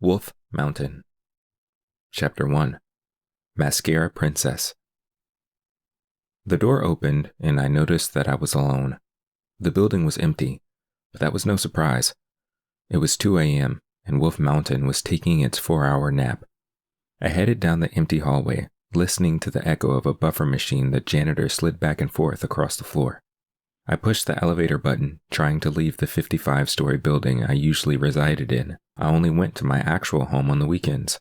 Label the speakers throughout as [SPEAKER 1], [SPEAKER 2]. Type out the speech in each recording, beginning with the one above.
[SPEAKER 1] Wolf Mountain. Chapter 1. Mascara Princess. The door opened, and I noticed that I was alone. The building was empty, but that was no surprise. It was 2 a.m., and Wolf Mountain was taking its 4-hour nap. I headed down the empty hallway, listening to the echo of a buffer machine the janitor slid back and forth across the floor. I pushed the elevator button, trying to leave the 55-story building I usually resided in. I only went to my actual home on the weekends.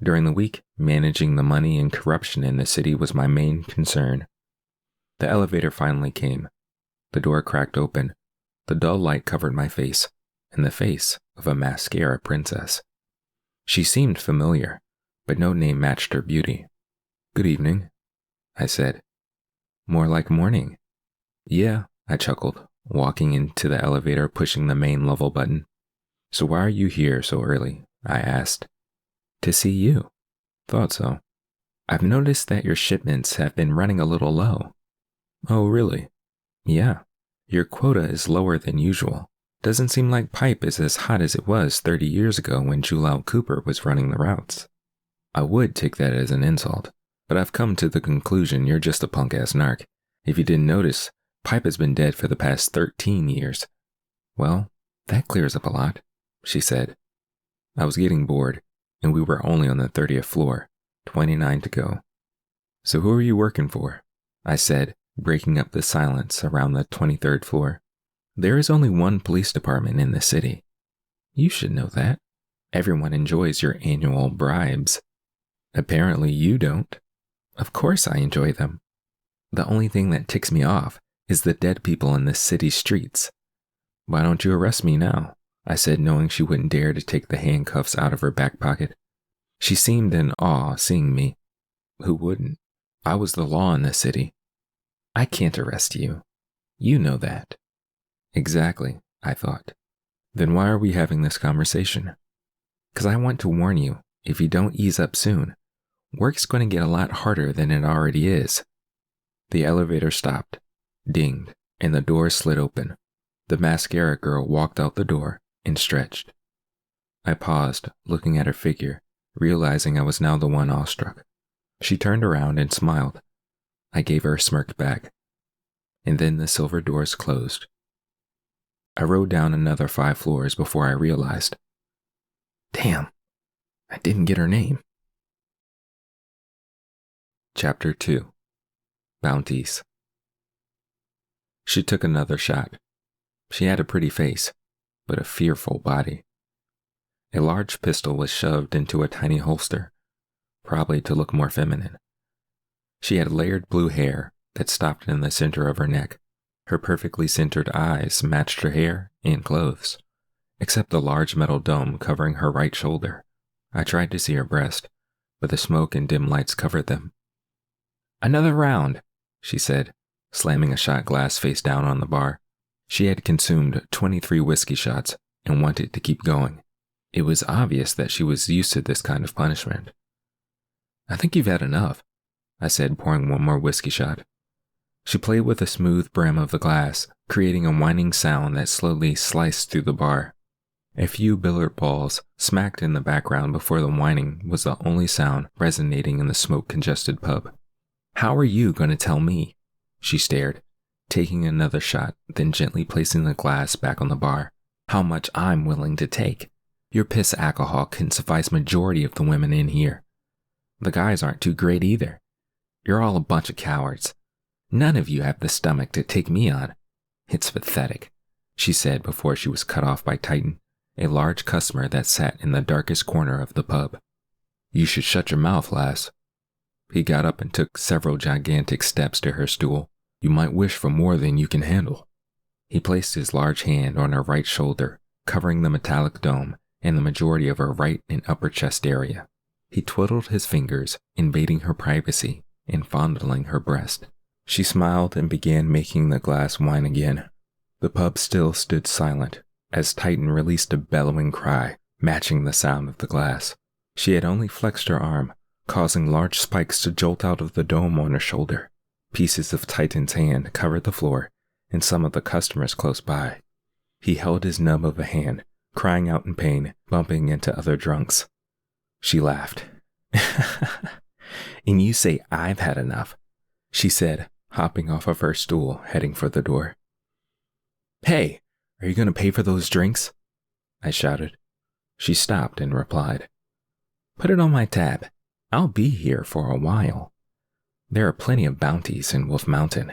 [SPEAKER 1] During the week, managing the money and corruption in the city was my main concern. The elevator finally came. The door cracked open. The dull light covered my face, and the face of a mascara princess. She seemed familiar, but no name matched her beauty. "Good evening," I said. "More like morning." "Yeah," I chuckled, walking into the elevator, pushing the main level button. "So why are you here so early?" I asked. "To see you." "Thought so. I've noticed that your shipments have been running a little low." "Oh, really?" "Yeah. Your quota is lower than usual. Doesn't seem like pipe is as hot as it was 30 years ago when Jamiel Cooper was running the routes." "I would take that as an insult, but I've come to the conclusion you're just a punk-ass narc. If you didn't notice, pipe has been dead for the past 13 years. "Well, that clears up a lot," she said. I was getting bored, and we were only on the 30th floor, 29 to go. "So who are you working for?" I said, breaking up the silence around the 23rd floor. "There is only one police department in the city." "You should know that. Everyone enjoys your annual bribes." "Apparently you don't." "Of course I enjoy them. The only thing that ticks me off is the dead people in the city streets." "Why don't you arrest me now?" I said, knowing she wouldn't dare to take the handcuffs out of her back pocket. She seemed in awe seeing me. Who wouldn't? I was the law in the city. "I can't arrest you. You know that." "Exactly," I thought. "Then why are we having this conversation?" "'Cause I want to warn you, if you don't ease up soon, work's going to get a lot harder than it already is." The elevator stopped, dinged, and the door slid open. The mascara girl walked out the door and stretched. I paused, looking at her figure, realizing I was now the one awestruck. She turned around and smiled. I gave her a smirk back. And then the silver doors closed. I rode down another 5 floors before I realized. Damn, I didn't get her name. Chapter 2. Bounties. She took another shot. She had a pretty face, but a fearful body. A large pistol was shoved into a tiny holster, probably to look more feminine. She had layered blue hair that stopped in the center of her neck. Her perfectly centered eyes matched her hair and clothes, except the large metal dome covering her right shoulder. I tried to see her breast, but the smoke and dim lights covered them. "Another round," she said, slamming a shot glass face down on the bar. She had consumed 23 whiskey shots and wanted to keep going. It was obvious that she was used to this kind of punishment. "I think you've had enough," I said, pouring one more whiskey shot. She played with the smooth brim of the glass, creating a whining sound that slowly sliced through the bar. A few billiard balls smacked in the background before the whining was the only sound resonating in the smoke-congested pub. "How are you going to tell me?" She stared, taking another shot, then gently placing the glass back on the bar. "How much I'm willing to take. Your piss alcohol can suffice majority of the women in here. The guys aren't too great either. You're all a bunch of cowards. None of you have the stomach to take me on. It's pathetic," she said before she was cut off by Titan, a large customer that sat in the darkest corner of the pub. "You should shut your mouth, lass." He got up and took several gigantic steps to her stool. "You might wish for more than you can handle." He placed his large hand on her right shoulder, covering the metallic dome and the majority of her right and upper chest area. He twiddled his fingers, invading her privacy and fondling her breast. She smiled and began making the glass whine again. The pub still stood silent as Titan released a bellowing cry, matching the sound of the glass. She had only flexed her arm, causing large spikes to jolt out of the dome on her shoulder. Pieces of Titan's hand covered the floor and some of the customers close by. He held his nub of a hand, crying out in pain, bumping into other drunks. She laughed. And you say I've had enough, she said, hopping off of her stool, heading for the door. Hey, are you going to pay for those drinks? I shouted. She stopped and replied, Put it on my tab. I'll be here for a while. There are plenty of bounties in Wolf Mountain.